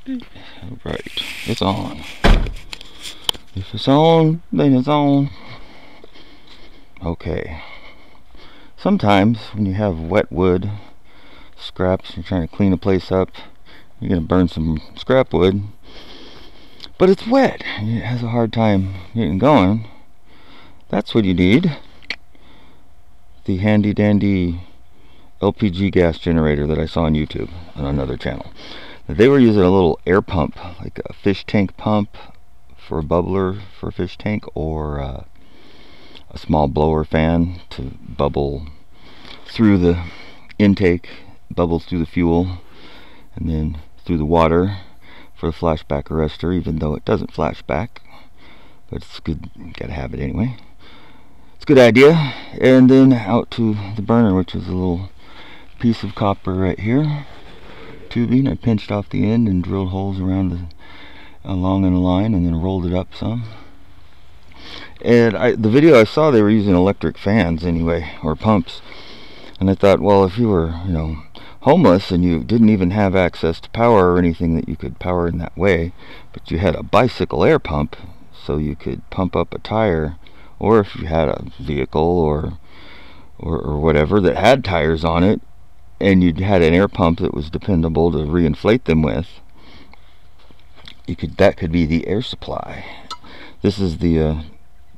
Right, it's on. If it's on, then it's on. Okay. Sometimes when you have wet wood, scraps, you're trying to clean a place up, you're going to burn some scrap wood, but it's wet and it has a hard time getting going. That's what you need. The handy dandy LPG gas generator that I saw on YouTube on another channel. They were using a little air pump, like a fish tank pump for a bubbler for a fish tank, or a small blower fan to bubble through the intake, bubble through the fuel, and then through the water for the flashback arrestor, even though it doesn't flashback. But it's good, you gotta have it anyway. It's a good idea. And then out to the burner, which is a little piece of copper right here, tubing. I pinched off the end and drilled holes around along in a line, and then rolled it up some. And the video I saw, they were using electric fans anyway, or pumps. And I thought, well, if you were, homeless and you didn't even have access to power or anything that you could power in that way, but you had a bicycle air pump, so you could pump up a tire, or if you had a vehicle or whatever that had tires on it, and you had an air pump that was dependable to reinflate them with, that could be the air supply. This is the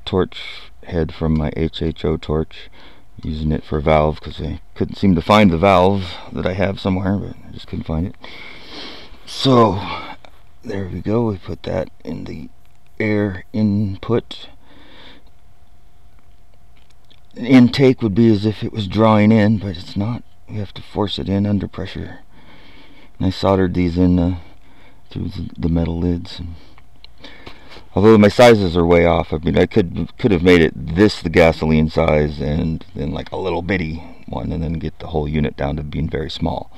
torch head from my HHO torch, using it for a valve because I couldn't seem to find the valve that I have somewhere, but I just couldn't find it. So there we go. We put that in the air input. Intake would be as if it was drawing in, but it's not. You have to force it in under pressure. And I soldered these in through the metal lids. Although my sizes are way off, I mean, I could have made it the gasoline size, and then like a little bitty one, and then get the whole unit down to being very small.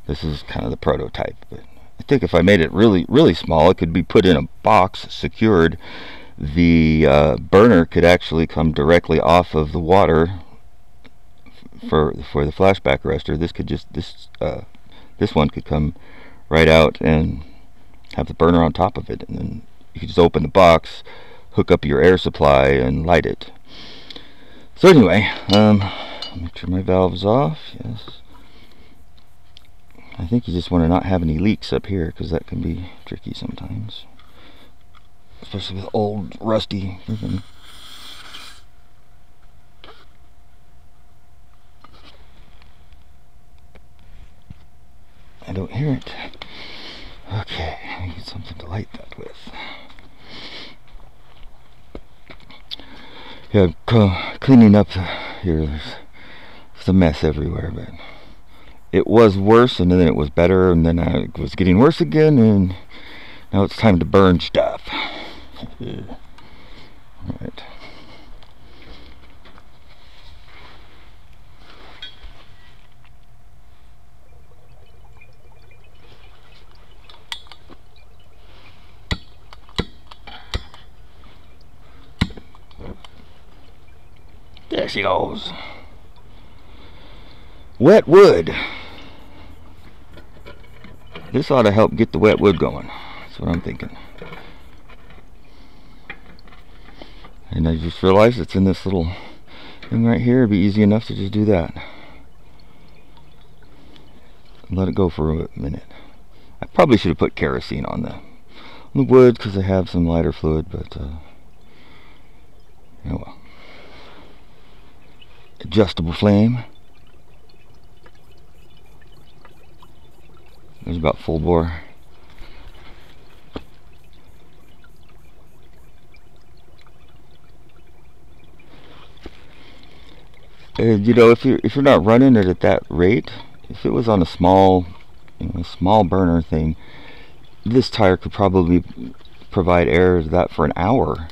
This is kind of the prototype, but I think if I made it really, really small, it could be put in a box, secured. The burner could actually come directly off of the water for the flashback arrestor. This one could come right out and have the burner on top of it, and then you can just open the box, hook up your air supply, and light it. So anyway, make sure my valve's off. Yes. I think you just want to not have any leaks up here, because that can be tricky sometimes, especially with old rusty ribbon. I don't hear it. Okay, I need something to light that with. Yeah, cleaning up here, there's a mess everywhere, but it was worse, and then it was better, and then it was getting worse again, and now it's time to burn stuff. Alright. There she goes. Wet wood. This ought to help get the wet wood going. That's what I'm thinking. And I just realized it's in this little thing right here. It'd be easy enough to just do that. Let it go for a minute. I probably should have put kerosene on the wood, because I have some lighter fluid, but oh well. Adjustable flame. There's about full bore. And if you're not running it at that rate, if it was on a small burner thing, this tire could probably provide air to that for an hour.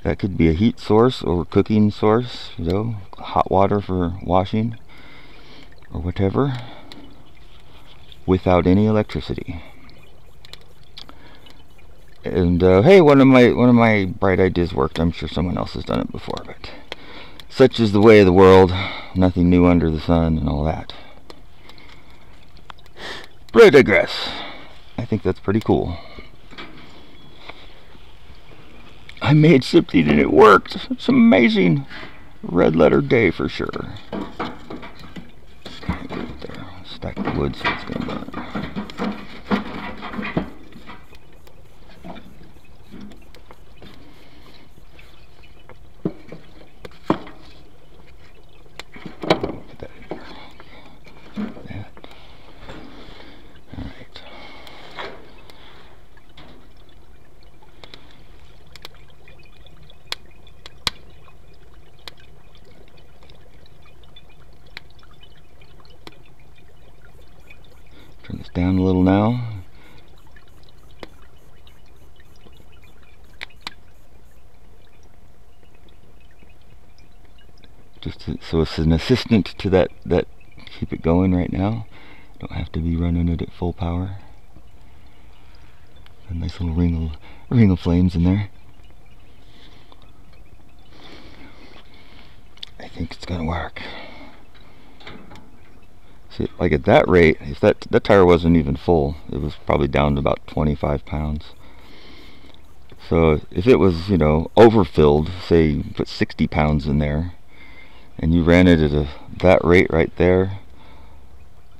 That could be a heat source or cooking source, hot water for washing or whatever, without any electricity. And hey, one of my bright ideas worked. I'm sure someone else has done it before, but such is the way of the world. Nothing new under the sun and all that. But I digress. I think that's pretty cool. I made something and it worked. It's amazing. Red letter day for sure. Get it there. Stack the wood so it's gonna burn. Put that in there. That. All right. Turn this down a little now. So it's an assistant to that keep it going right now. Don't have to be running it at full power. A nice little ring of flames in there. I think it's gonna work. See, like at that rate, if that tire wasn't even full, it was probably down to about 25 pounds. So if it was, you know, overfilled, say you put 60 pounds in there, and you ran it at that rate right there,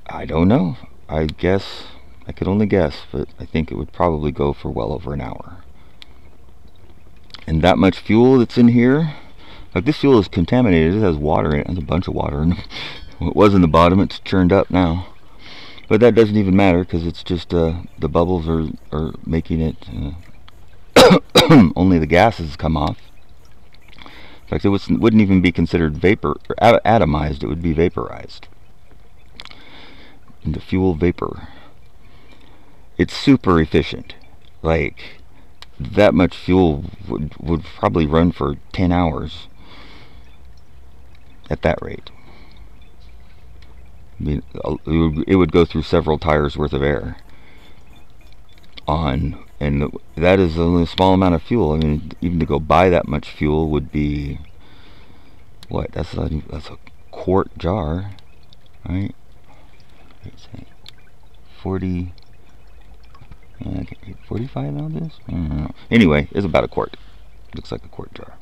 I don't know. I guess, I could only guess, but I think it would probably go for well over an hour. And that much fuel that's in here, like this fuel is contaminated, it has water in it, there's a bunch of water in it. It was in the bottom, it's churned up now. But that doesn't even matter, because it's just the bubbles are making it, only the gases come off. In fact, it wouldn't even be considered vapor, or atomized, it would be vaporized into fuel vapor. It's super efficient. Like, that much fuel would probably run for 10 hours at that rate. I mean, it would go through several tires worth of air and that is only a small amount of fuel. I mean, even to go buy that much fuel would be what? That's a quart jar, right? 40. 45 ounces? I don't know. Anyway, it's about a quart. Looks like a quart jar.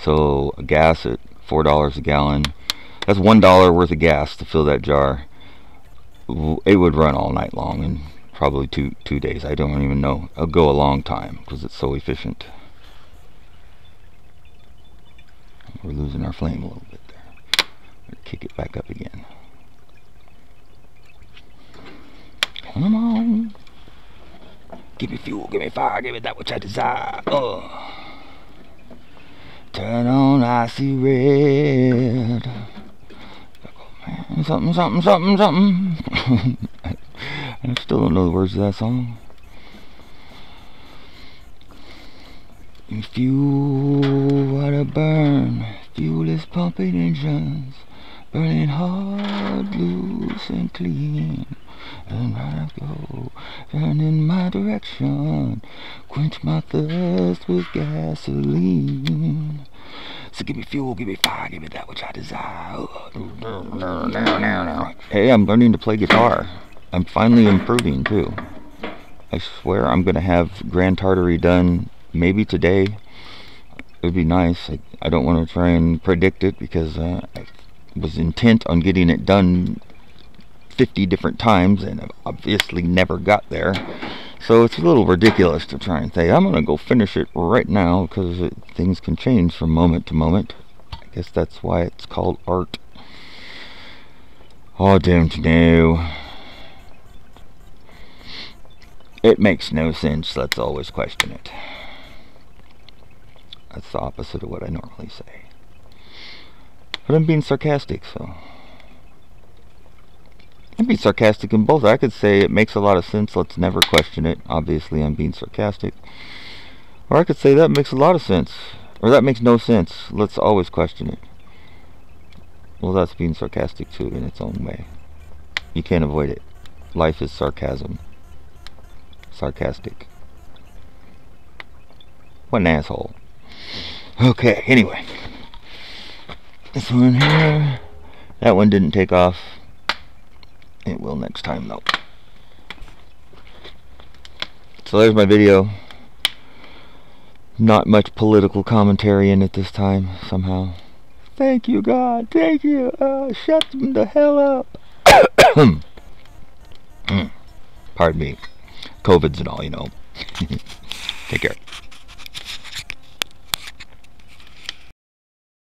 So gas at $4 a gallon. That's $1 worth of gas to fill that jar. It would run all night long and probably two days. I don't even know. It'll go a long time because it's so efficient. We're losing our flame a little bit there. Kick it back up again. Come on. Give me fuel, give me fire, give me that which I desire. Turn on, I see red. Something, something, something, something. I still don't know the words of that song. Fuel, what a burn. Fuel is pumping engines, burning hard, loose and clean. And right I go, turn in my direction, quench my thirst with gasoline. So give me fuel, give me fire, give me that which I desire. Hey, I'm learning to play guitar. I'm finally improving too. I swear I'm going to have Grand Tartary done maybe today. It would be nice. I don't want to try and predict it because I was intent on getting it done 50 different times and I've obviously never got there. So it's a little ridiculous to try and say I'm going to go finish it right now because things can change from moment to moment. I guess that's why it's called art. Oh, don't you know? It makes no sense. Let's always question it. That's the opposite of what I normally say. But I'm being sarcastic, so... I'm being sarcastic in both. I could say it makes a lot of sense, let's never question it. Obviously, I'm being sarcastic. Or I could say that makes a lot of sense. Or that makes no sense, let's always question it. Well, that's being sarcastic too, in its own way. You can't avoid it. Life is sarcasm. Sarcastic. What an asshole. Okay, anyway. This one here. That one didn't take off. It will next time though. So there's my video. Not much political commentary in it this time, somehow. Thank you, God. Thank you. Shut them the hell up. Pardon me. COVID's and all, you know. Take care.